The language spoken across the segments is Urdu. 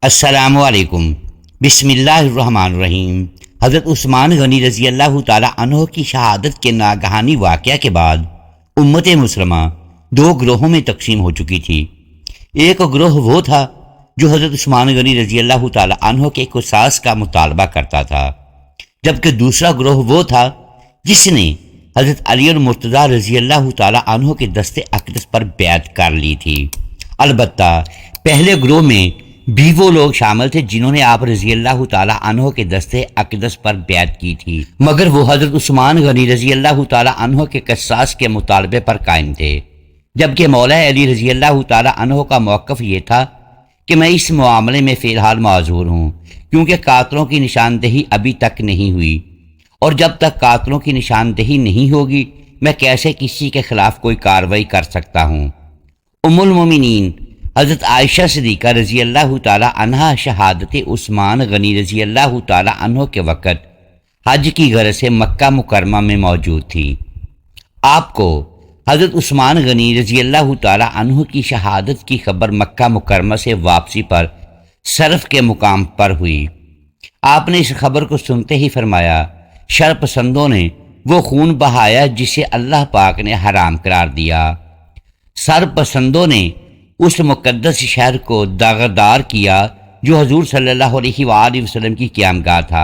السلام علیکم۔ بسم اللہ الرحمن الرحیم۔ حضرت عثمان غنی رضی اللہ تعالی عنہ کی شہادت کے ناگہانی واقعہ کے بعد امت مسلمہ دو گروہوں میں تقسیم ہو چکی تھی۔ ایک گروہ وہ تھا جو حضرت عثمان غنی رضی اللہ تعالی عنہ کے قصاص کا مطالبہ کرتا تھا، جبکہ دوسرا گروہ وہ تھا جس نے حضرت علی المرتضیٰ رضی اللہ تعالی عنہ کے دست اقدس پر بیعت کر لی تھی۔ البتہ پہلے گروہ میں بھی وہ لوگ شامل تھے جنہوں نے آپ رضی اللہ تعالی عنہ کے دست اقدس پر بیعت کی تھی، مگر وہ حضرت عثمان غنی رضی اللہ تعالی عنہ کے قصاص کے مطالبے پر قائم تھے، جبکہ مولا علی رضی اللہ تعالی عنہ کا موقف یہ تھا کہ میں اس معاملے میں فی الحال معذور ہوں، کیونکہ قاتلوں کی نشاندہی ابھی تک نہیں ہوئی، اور جب تک قاتلوں کی نشاندہی نہیں ہوگی میں کیسے کسی کے خلاف کوئی کارروائی کر سکتا ہوں۔ ام المومنین حضرت عائشہ صدیقہ رضی اللہ تعالی عنہا شہادت عثمان غنی رضی اللہ تعالی عنہ کے وقت حج کی غرض سے مکہ مکرمہ میں موجود تھی۔ آپ کو حضرت عثمان غنی رضی اللہ تعالی عنہ کی شہادت کی خبر مکہ مکرمہ سے واپسی پر صرف کے مقام پر ہوئی۔ آپ نے اس خبر کو سنتے ہی فرمایا، شر پسندوں نے وہ خون بہایا جسے اللہ پاک نے حرام قرار دیا، سر پسندوں نے اس مقدس شہر کو داغدار کیا جو حضور صلی اللہ علیہ وآلہ وسلم کی قیامگاہ تھا،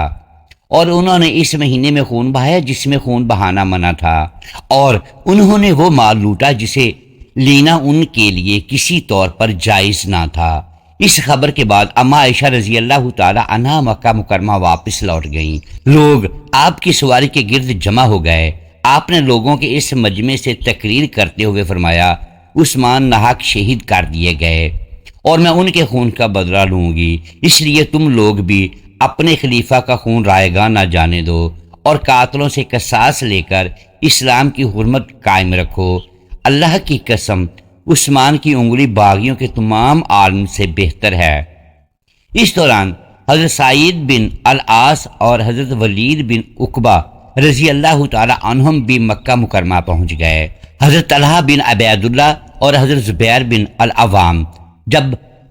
اور انہوں نے اس مہینے میں خون بہایا جس میں خون بہانا منع تھا، اور انہوں نے وہ مال لوٹا جسے لینا ان کے لیے کسی طور پر جائز نہ تھا۔ اس خبر کے بعد اما عائشہ رضی اللہ تعالی عنہا مکہ مکرمہ واپس لوٹ گئیں۔ لوگ آپ کی سواری کے گرد جمع ہو گئے۔ آپ نے لوگوں کے اس مجمع سے تقریر کرتے ہوئے فرمایا، عثمان ناحق شہید کر دیے گئے اور میں ان کے خون کا بدلہ لوں گی، اس لیے تم لوگ بھی اپنے خلیفہ کا خون رائیگاں نہ جانے دو اور قاتلوں سے قصاص لے کر اسلام کی حرمت قائم رکھو۔ اللہ کی قسم، عثمان کی انگلی باغیوں کے تمام عالم سے بہتر ہے۔ اس دوران حضرت سعید بن العاص اور حضرت ولید بن عقبہ رضی اللہ تعالی عنہم بھی مکہ مکرمہ پہنچ گئے۔ حضرت طلحہ بن عبید اللہ اور حضرت زبیر بن العوام جب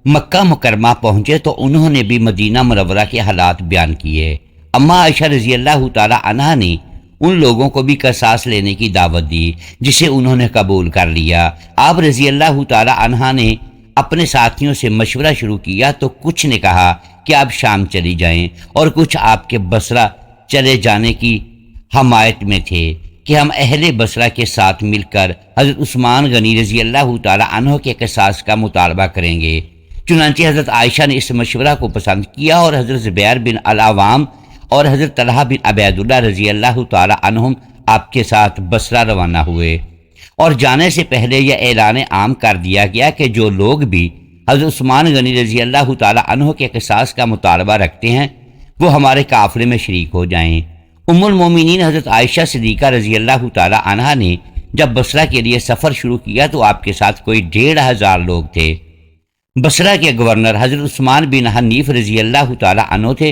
مکہ مکرمہ پہنچے تو انہوں نے بھی مدینہ منورہ کے حالات بیان کیے۔ اما عائشہ رضی اللہ تعالی عنہا نے ان لوگوں کو بھی قصاص لینے کی دعوت دی جسے انہوں نے قبول کر لیا۔ آپ رضی اللہ تعالی عنہا نے اپنے ساتھیوں سے مشورہ شروع کیا تو کچھ نے کہا کہ آپ شام چلی جائیں، اور کچھ آپ کے بصرہ چلے جانے کی حمایت میں تھے کہ ہم اہل بصرہ کے ساتھ مل کر حضرت عثمان غنی رضی اللہ تعالی عنہ کے قصاص کا مطالبہ کریں گے۔ چنانچہ حضرت عائشہ نے اس مشورہ کو پسند کیا اور حضرت زبیر بن العوام اور حضرت طلحہ بن عبید اللہ رضی اللہ تعالی عنہم آپ کے ساتھ بصرہ روانہ ہوئے، اور جانے سے پہلے یہ اعلان عام کر دیا گیا کہ جو لوگ بھی حضرت عثمان غنی رضی اللہ تعالی عنہ کے قصاص کا مطالبہ رکھتے ہیں وہ ہمارے قافلے میں شریک ہو جائیں۔ ام المومنین حضرت عائشہ صدیقہ رضی اللہ تعالی عنہا نے جب بصرہ کے لیے سفر شروع کیا تو آپ کے ساتھ کوئی 1500 لوگ تھے۔ بصرہ کے گورنر حضرت عثمان بن حنیف رضی اللہ تعالی عنہ تھے۔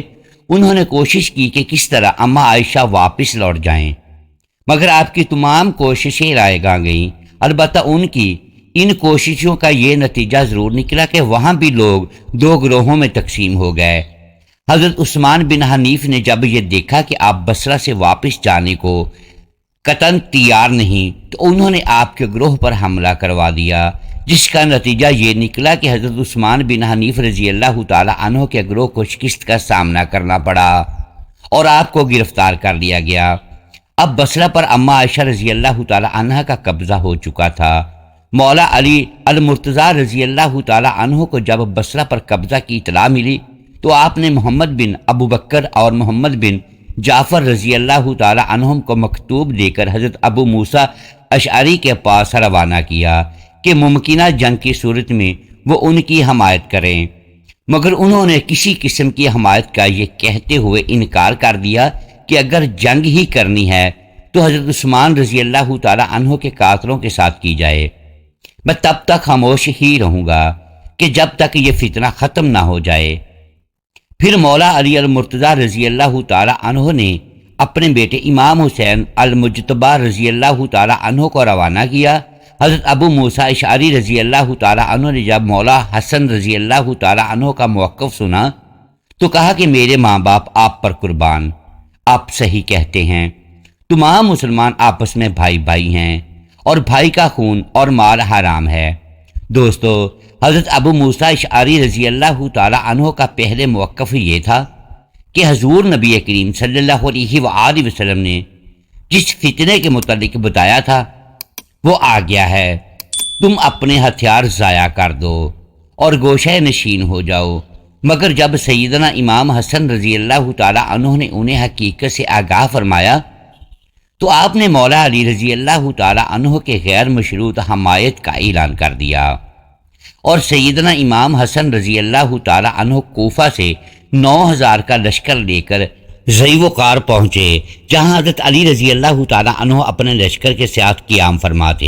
انہوں نے کوشش کی کہ کس طرح اما عائشہ واپس لوٹ جائیں، مگر آپ کی تمام کوششیں رائے گاں گئیں۔ البتہ ان کی ان کوششوں کا یہ نتیجہ ضرور نکلا کہ وہاں بھی لوگ دو گروہوں میں تقسیم ہو گئے۔ حضرت عثمان بن حنیف نے جب یہ دیکھا کہ آپ بصرہ سے واپس جانے کو قطعاً تیار نہیں تو انہوں نے آپ کے گروہ پر حملہ کروا دیا، جس کا نتیجہ یہ نکلا کہ حضرت عثمان بن حنیف رضی اللہ تعالی عنہ کے گروہ کو شکست کا سامنا کرنا پڑا اور آپ کو گرفتار کر لیا گیا۔ اب بصرہ پر اما عائشہ رضی اللہ تعالی عنہ کا قبضہ ہو چکا تھا۔ مولا علی المرتضیٰ رضی اللہ تعالی عنہ کو جب بصرہ پر قبضہ کی اطلاع ملی تو آپ نے محمد بن ابو بکر اور محمد بن جعفر رضی اللہ تعالی عنہم کو مکتوب دے کر حضرت ابو موسیٰ اشعری کے پاس روانہ کیا کہ ممکنہ جنگ کی صورت میں وہ ان کی حمایت کریں، مگر انہوں نے کسی قسم کی حمایت کا یہ کہتے ہوئے انکار کر دیا کہ اگر جنگ ہی کرنی ہے تو حضرت عثمان رضی اللہ تعالی عنہ کے قاتلوں کے ساتھ کی جائے، میں تب تک خاموش ہی رہوں گا کہ جب تک یہ فتنہ ختم نہ ہو جائے۔ پھر مولا علی المرتضیٰ رضی اللہ تعالی عنہ نے اپنے بیٹے امام حسین المجتبیٰ رضی اللہ تعالی عنہ کو روانہ کیا۔ حضرت ابو موسیٰ اشعری رضی اللہ تعالیٰ عنہ نے جب مولا حسن رضی اللہ تعالیٰ عنہ کا موقف سنا تو کہا کہ میرے ماں باپ آپ پر قربان، آپ صحیح کہتے ہیں، تمام مسلمان آپس میں بھائی بھائی ہیں اور بھائی کا خون اور مال حرام ہے۔ دوستو، حضرت ابو موسیٰ اشعری رضی اللہ تعالیٰ عنہ کا پہلے موقف یہ تھا کہ حضور نبی کریم صلی اللہ علیہ وآلہ وسلم نے جس فتنے کے متعلق بتایا تھا وہ آ گیا ہے، تم اپنے ہتھیار ضائع کر دو اور گوشہ نشین ہو جاؤ۔ مگر جب سیدنا امام حسن رضی اللہ تعالیٰ عنہ نے انہیں حقیقت سے آگاہ فرمایا تو آپ نے مولا علی رضی اللہ تعالیٰ عنہ کے غیر مشروط حمایت کا اعلان کر دیا، اور سیدنا امام حسن رضی اللہ تعالیٰ عنہ کوفہ سے 9000 کا لشکر لے کر ذی وقار پہنچے، جہاں حضرت علی رضی اللہ تعالیٰ عنہ اپنے لشکر کے ساتھ قیام فرماتے۔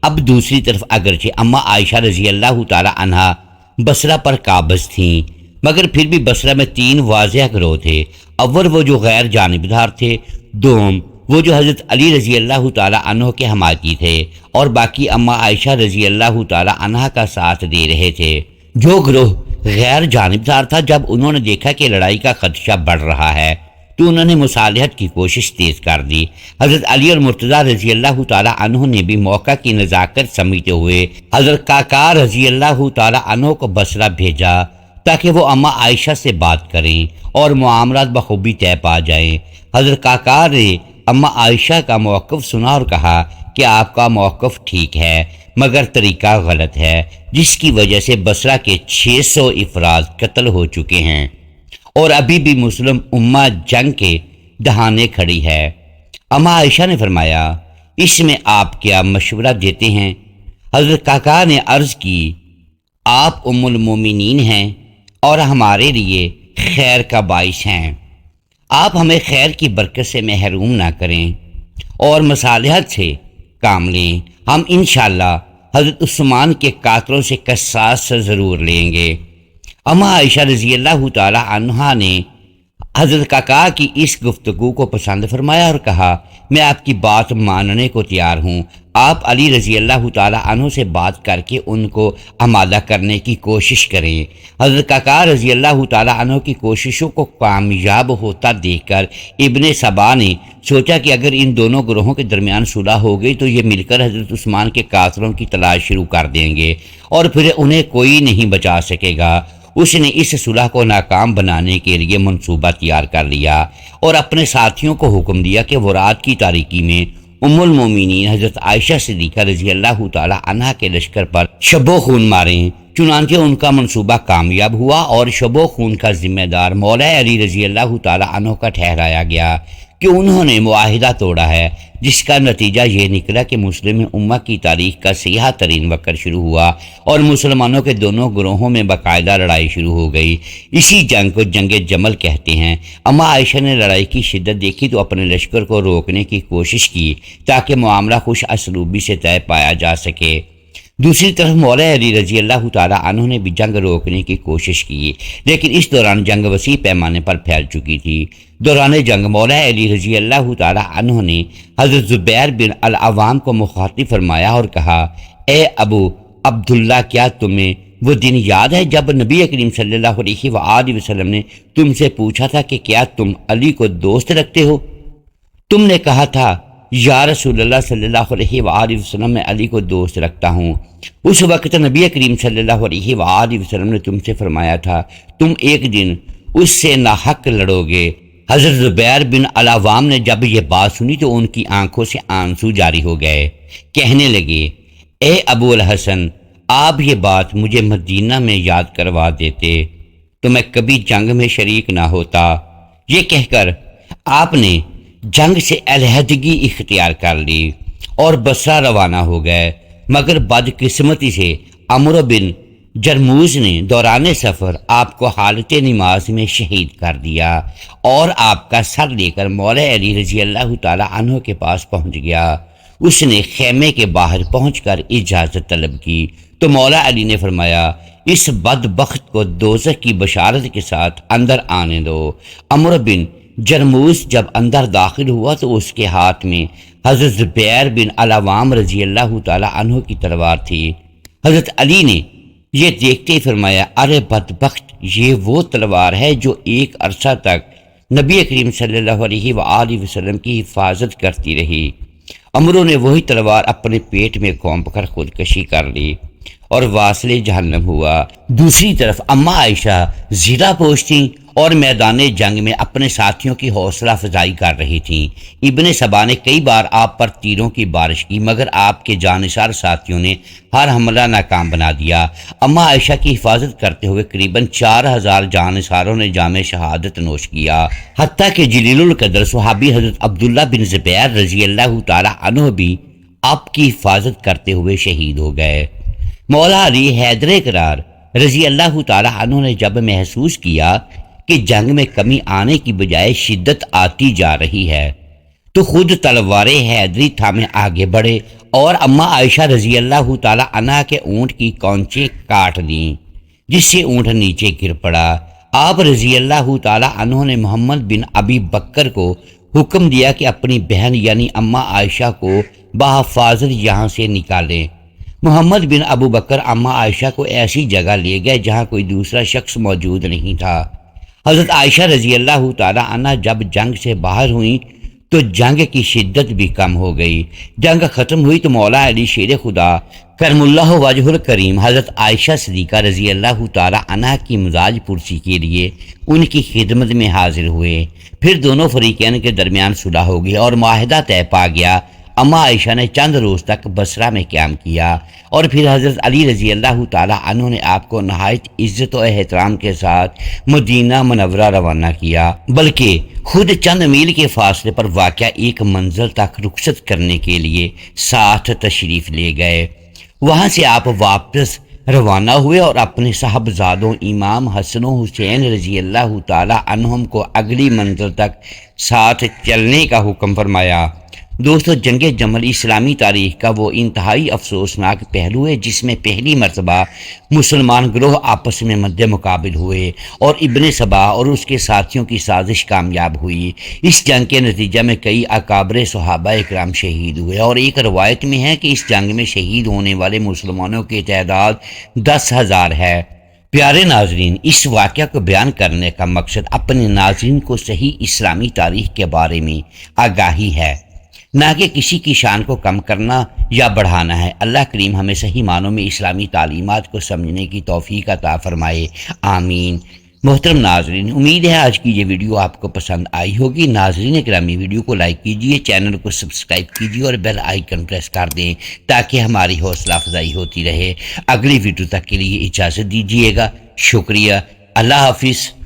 اب دوسری طرف اگرچہ اماں عائشہ رضی اللہ تعالیٰ عنہ بصرہ پر قابض تھیں، مگر پھر بھی بصرہ میں 3 واضح گروہ تھے۔ اول وہ جو غیر جانبدار تھے، دوم وہ جو حضرت علی رضی اللہ تعالیٰ عنہ کے حمایتی تھے، اور باقی اماں عائشہ رضی اللہ تعالیٰ عنہ کا ساتھ دے رہے تھے۔ جو گروہ غیر جانبدار تھا، جب انہوں نے دیکھا کہ لڑائی کا خدشہ بڑھ رہا ہے تو انہوں نے مصالحت کی کوشش تیز کر دی۔ حضرت علی اور مرتضیٰ رضی اللہ تعالیٰ عنہ نے بھی موقع کی نزاکت سمجھتے ہوئے حضرت کاکا رضی اللہ تعالیٰ عنہ کو بصرہ بھیجا تاکہ وہ اماں عائشہ سے بات کریں اور معاملات بخوبی طے پا جائیں۔ حضرت کاکا نے اماں عائشہ کا موقف سنا اور کہا کہ آپ کا موقف ٹھیک ہے مگر طریقہ غلط ہے، جس کی وجہ سے بصرہ کے 600 افراد قتل ہو چکے ہیں اور ابھی بھی مسلم امہ جنگ کے دہانے کھڑی ہے۔ اماں عائشہ نے فرمایا، اس میں آپ کیا مشورہ دیتے ہیں؟ حضرت کاکا نے عرض کی، آپ ام المومنین ہیں اور ہمارے لیے خیر کا باعث ہیں، آپ ہمیں خیر کی برکت سے محروم نہ کریں اور مصالحت سے کام لیں۔ ہم انشاءاللہ حضرت عثمان کے قاتلوں سے قصاص ضرور لیں گے۔ اماں عائشہ رضی اللہ تعالی عنہا نے حضرت کاکا کی اس گفتگو کو پسند فرمایا اور کہا، میں آپ کی بات ماننے کو تیار ہوں، آپ علی رضی اللہ تعالی عنہ سے بات کر کے ان کو آمادہ کرنے کی کوشش کریں۔ حضرت کاکا رضی اللہ تعالی عنہ کی کوششوں کو کامیاب ہوتا دیکھ کر ابن سبا نے سوچا کہ اگر ان دونوں گروہوں کے درمیان صلح ہو گئی تو یہ مل کر حضرت عثمان کے قاتلوں کی تلاش شروع کر دیں گے اور پھر انہیں کوئی نہیں بچا سکے گا۔ اس نے اس صلح کو ناکام بنانے کے لیے منصوبہ تیار کر لیا اور اپنے ساتھیوں کو حکم دیا کہ وہ رات کی تاریکی میں ام المومنین حضرت عائشہ صدیقہ رضی اللہ تعالی عنہا کے لشکر پر شب و خون ماریں۔ چنانچہ ان کا منصوبہ کامیاب ہوا اور شب و خون کا ذمہ دار مولا علی رضی اللہ تعالی عنہ کا ٹھہرایا گیا کہ انہوں نے معاہدہ توڑا ہے، جس کا نتیجہ یہ نکلا کہ مسلم امہ کی تاریخ کا سیاہ ترین وقت شروع ہوا اور مسلمانوں کے دونوں گروہوں میں باقاعدہ لڑائی شروع ہو گئی۔ اسی جنگ کو جنگ جمل کہتے ہیں۔ اماں عائشہ نے لڑائی کی شدت دیکھی تو اپنے لشکر کو روکنے کی کوشش کی تاکہ معاملہ خوش اسلوبی سے طے پایا جا سکے۔ دوسری طرف مولا علی رضی اللہ تعالی عنہ نے بھی جنگ روکنے کی کوشش کی، لیکن اس دوران جنگ وسیع پیمانے پر پھیل چکی تھی۔ دوران جنگ مولا علی رضی اللہ تعالی عنہ نے حضرت زبیر بن العوام کو مخاطب فرمایا اور کہا، اے ابو عبداللہ، کیا تمہیں وہ دن یاد ہے جب نبی کریم صلی اللہ علیہ وآلہ وسلم نے تم سے پوچھا تھا کہ کیا تم علی کو دوست رکھتے ہو؟ تم نے کہا تھا، یا رسول اللہ صلی اللہ علیہ وآلہ وسلم، میں علی کو دوست رکھتا ہوں۔ اس وقت نبی کریم صلی اللہ علیہ وآلہ وسلم نے تم سے فرمایا تھا، تم ایک دن اس سے ناحق لڑو گے۔ حضرت زبیر بن العوام نے جب یہ بات سنی تو ان کی آنکھوں سے آنسو جاری ہو گئے، کہنے لگے، اے ابو الحسن، آپ یہ بات مجھے مدینہ میں یاد کروا دیتے تو میں کبھی جنگ میں شریک نہ ہوتا۔ یہ کہہ کر آپ نے جنگ سے علیحدگی اختیار کر لی اور بصرہ روانہ ہو گئے، مگر بدقسمتی سے عمرو بن جرموز نے دوران سفر آپ کو حالت نماز میں شہید کر دیا اور آپ کا سر لے کر مولا علی رضی اللہ تعالی عنہ کے پاس پہنچ گیا۔ اس نے خیمے کے باہر پہنچ کر اجازت طلب کی تو مولا علی نے فرمایا، اس بدبخت کو دوزخ کی بشارت کے ساتھ اندر آنے دو۔ عمرو بن جرموس جب اندر داخل ہوا تو اس کے ہاتھ میں حضرت زبیر بن العوام رضی اللہ تعالی عنہ کی تلوار تھی۔ حضرت علی نے یہ دیکھتے ہی فرمایا، ارے بدبخت، یہ وہ تلوار ہے جو ایک عرصہ تک نبی کریم صلی اللہ علیہ وآلہ وسلم کی حفاظت کرتی رہی۔ عمروں نے وہی تلوار اپنے پیٹ میں گھونپ کر خودکشی کر لی اور واصل جہنم ہوا۔ دوسری طرف اماں عائشہ زیرہ پوش تھیں اور میدان جنگ میں اپنے ساتھیوں کی حوصلہ افزائی کر رہی تھیں۔ ابن سبا نے کئی بار آپ پر تیروں کی بارش کی، مگر آپ کے جانثار ساتھیوں نے ہر حملہ ناکام بنا دیا۔ اماں عائشہ کی حفاظت کرتے ہوئے قریباً 4000 جانثاروں نے جام شہادت نوش کیا، حتیٰ کہ جلیل القدر صحابی حضرت عبداللہ بن زبیر رضی اللہ تعالی عنہ بھی آپ کی حفاظت کرتے ہوئے شہید ہو گئے۔ مولا علی حیدر کرار رضی اللہ تعالی عنہ نے جب محسوس کیا کہ جنگ میں کمی آنے کی بجائے شدت آتی جا رہی ہے تو خود تلوار حیدری تھامے آگے بڑھے اور اماں عائشہ رضی اللہ تعالی عنہ کے اونٹ کی کونچیں کاٹ دیں، جس سے اونٹ نیچے گر پڑا۔ آپ رضی اللہ تعالی عنہ نے محمد بن ابی بکر کو حکم دیا کہ اپنی بہن یعنی اماں عائشہ کو بحفاظت یہاں سے نکالیں۔ محمد بن ابو بکر اماں عائشہ کو ایسی جگہ لے گئے جہاں کوئی دوسرا شخص موجود نہیں تھا۔ حضرت عائشہ رضی اللہ تعالی عنہ جب جنگ سے باہر ہوئیں تو جنگ کی شدت بھی کم ہو گئی۔ جنگ ختم ہوئی تو مولا علی شیر خدا کرم اللہ وجہ الکریم حضرت عائشہ صدیقہ رضی اللہ تعالی عنہ کی مزاج پرسی کے لیے ان کی خدمت میں حاضر ہوئے۔ پھر دونوں فریقین کے درمیان صلح ہو گئی اور معاہدہ طے پا گیا۔ اماں عائشہ نے چند روز تک بصرہ میں قیام کیا اور پھر حضرت علی رضی اللہ تعالی عنہ نے آپ کو نہایت عزت و احترام کے ساتھ مدینہ منورہ روانہ کیا، بلکہ خود چند میل کے فاصلے پر واقع ایک منزل تک رخصت کرنے کے لیے ساتھ تشریف لے گئے۔ وہاں سے آپ واپس روانہ ہوئے اور اپنے صاحبزادوں امام حسن و حسین رضی اللہ تعالی عنہم کو اگلی منزل تک ساتھ چلنے کا حکم فرمایا۔ دوستو، جنگ جمل اسلامی تاریخ کا وہ انتہائی افسوسناک پہلو ہے جس میں پہلی مرتبہ مسلمان گروہ آپس میں مد مقابل ہوئے اور ابن سبا اور اس کے ساتھیوں کی سازش کامیاب ہوئی۔ اس جنگ کے نتیجہ میں کئی اکابر صحابہ اکرام شہید ہوئے اور ایک روایت میں ہے کہ اس جنگ میں شہید ہونے والے مسلمانوں کی تعداد 10,000 ہے۔ پیارے ناظرین، اس واقعہ کو بیان کرنے کا مقصد اپنے ناظرین کو صحیح اسلامی تاریخ کے بارے میں آگاہی ہے، نہ کہ کسی کی شان کو کم کرنا یا بڑھانا ہے۔ اللہ کریم ہمیں صحیح معنوں میں اسلامی تعلیمات کو سمجھنے کی توفیق عطا فرمائے، آمین۔ محترم ناظرین، امید ہے آج کی یہ ویڈیو آپ کو پسند آئی ہوگی۔ ناظرین گرامی، ویڈیو کو لائک کیجئے، چینل کو سبسکرائب کیجئے اور بیل آئیکن پریس کر دیں تاکہ ہماری حوصلہ افزائی ہوتی رہے۔ اگلی ویڈیو تک کے لیے اجازت دیجیے گا۔ شکریہ۔ اللہ حافظ۔